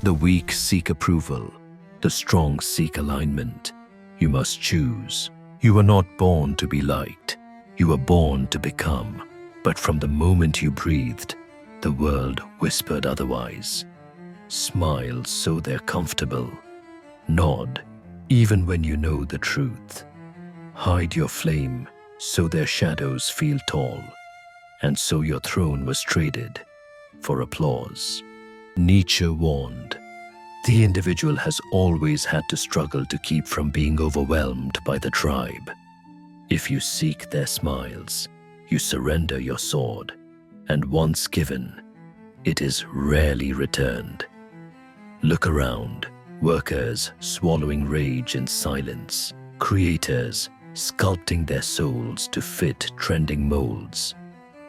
The weak seek approval. The strong seek alignment. You must choose. You were not born to be liked. You were born to become. But from the moment you breathed, the world whispered otherwise. Smile so they're comfortable. Nod, even when you know the truth. Hide your flame so their shadows feel tall. And so your throne was traded for applause. Nietzsche warned, the individual has always had to struggle to keep from being overwhelmed by the tribe. If you seek their smiles, you surrender your sword, and once given, it is rarely returned. Look around, workers swallowing rage in silence, creators sculpting their souls to fit trending molds,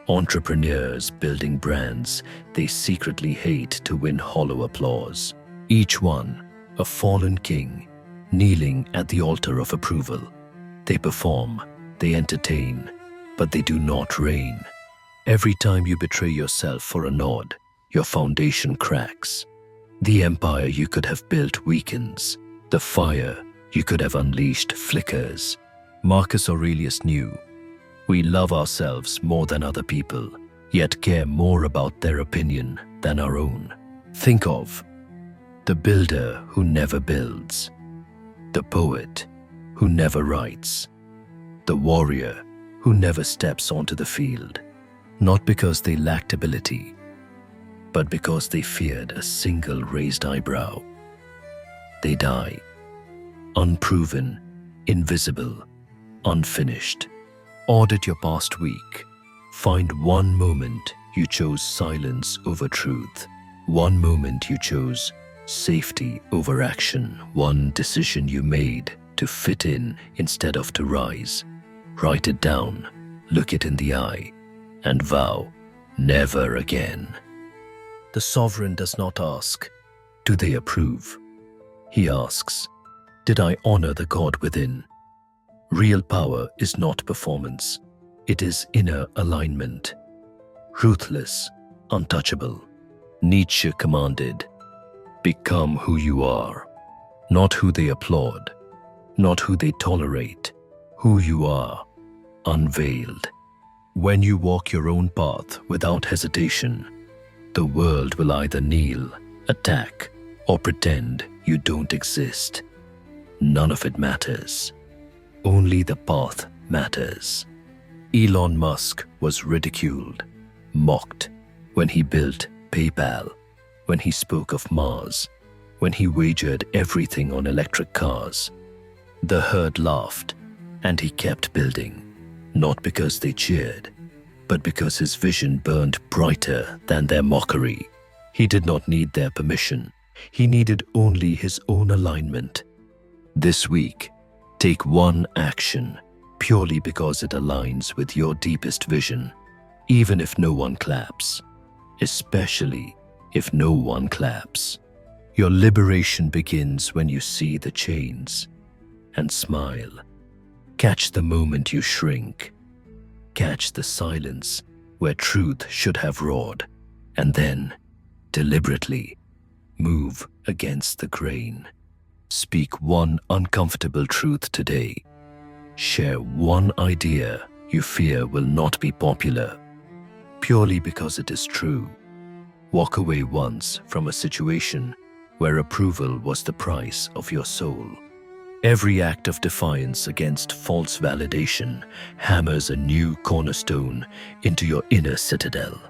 entrepreneurs building brands they secretly hate to win hollow applause. Each one a fallen king, kneeling at the altar of approval. They perform, they entertain, but they do not reign. Every time you betray yourself for a nod, your foundation cracks. The empire you could have built weakens. The fire you could have unleashed flickers. Marcus Aurelius knew, we love ourselves more than other people, yet care more about their opinion than our own. Think of the builder who never builds, the poet who never writes, the warrior who never steps onto the field, not because they lacked ability, but because they feared a single raised eyebrow. They die, unproven, invisible, unfinished. Audit your past week. Find one moment you chose silence over truth. One moment you chose safety over action. One decision you made to fit in instead of to rise. Write it down, look it in the eye, and vow, never again. The sovereign does not ask, do they approve? He asks, did I honor the God within? Real power is not performance. It is inner alignment. Ruthless, untouchable. Nietzsche commanded, become who you are, not who they applaud, not who they tolerate, who you are, unveiled. When you walk your own path without hesitation, the world will either kneel, attack, or pretend you don't exist. None of it matters. Only the path matters. Elon Musk was ridiculed, mocked when he built PayPal, when he spoke of Mars, when he wagered everything on electric cars. The herd laughed, and he kept building, not because they cheered, but because his vision burned brighter than their mockery. He did not need their permission. He needed only his own alignment. This week, take one action purely because it aligns with your deepest vision, even if no one claps, especially if no one claps. Your liberation begins when you see the chains and smile. Catch the moment you shrink. Catch the silence where truth should have roared, and then, deliberately, move against the grain. Speak one uncomfortable truth today. Share one idea you fear will not be popular, purely because it is true. Walk away once from a situation where approval was the price of your soul. Every act of defiance against false validation hammers a new cornerstone into your inner citadel.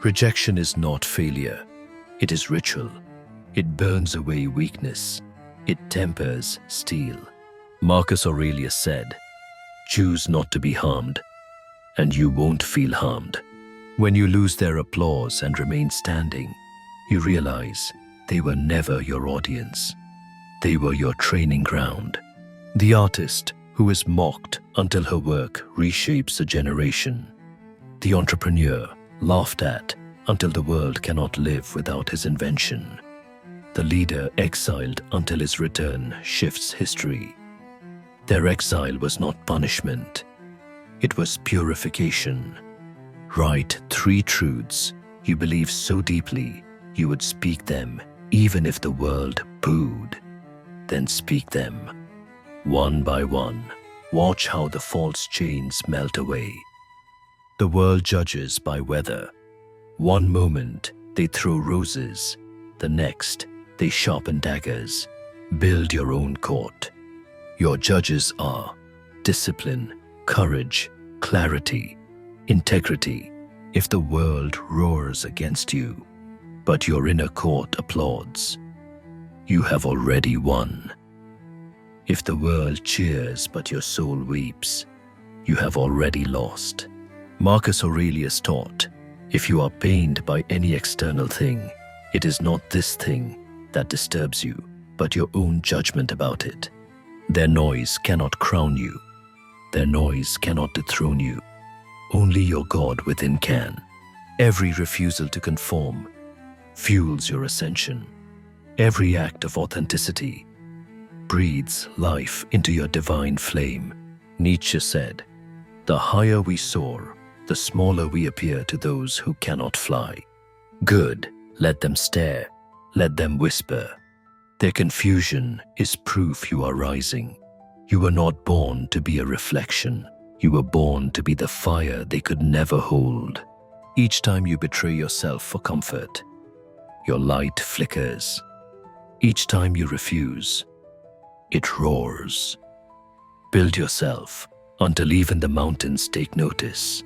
Rejection is not failure. It is ritual. It burns away weakness. It tempers steel. Marcus Aurelius said, choose not to be harmed, and you won't feel harmed. When you lose their applause and remain standing, you realize they were never your audience. They were your training ground. The artist who is mocked until her work reshapes a generation. The entrepreneur laughed at until the world cannot live without his invention. The leader exiled until his return shifts history. Their exile was not punishment. It was purification. Write 3 truths you believe so deeply you would speak them even if the world booed. Then speak them, one by one. Watch how the false chains melt away. The world judges by weather. One moment they throw roses, the next they sharpen daggers. Build your own court. Your judges are discipline, courage, clarity, integrity. If the world roars against you, but your inner court applauds, you have already won. If the world cheers but your soul weeps, you have already lost. Marcus Aurelius taught, if you are pained by any external thing, it is not this thing that disturbs you, but your own judgment about it. Their noise cannot crown you. Their noise cannot dethrone you. Only your God within can. Every refusal to conform fuels your ascension. Every act of authenticity breathes life into your divine flame. Nietzsche said, "The higher we soar, the smaller we appear to those who cannot fly." Good, let them stare, let them whisper. Their confusion is proof you are rising. You were not born to be a reflection. You were born to be the fire they could never hold. Each time you betray yourself for comfort, your light flickers. Each time you refuse, it roars. Build yourself until even the mountains take notice.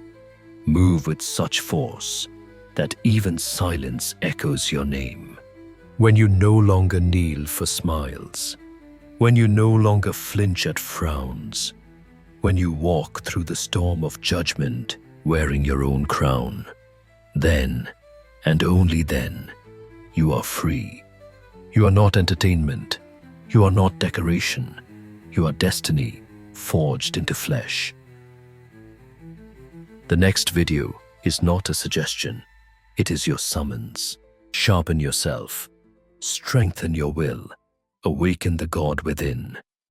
Move with such force that even silence echoes your name. When you no longer kneel for smiles, when you no longer flinch at frowns, when you walk through the storm of judgment wearing your own crown, then, and only then, you are free. You are not entertainment. You are not decoration. You are destiny forged into flesh. The next video is not a suggestion. It is your summons. Sharpen yourself. Strengthen your will. Awaken the God within.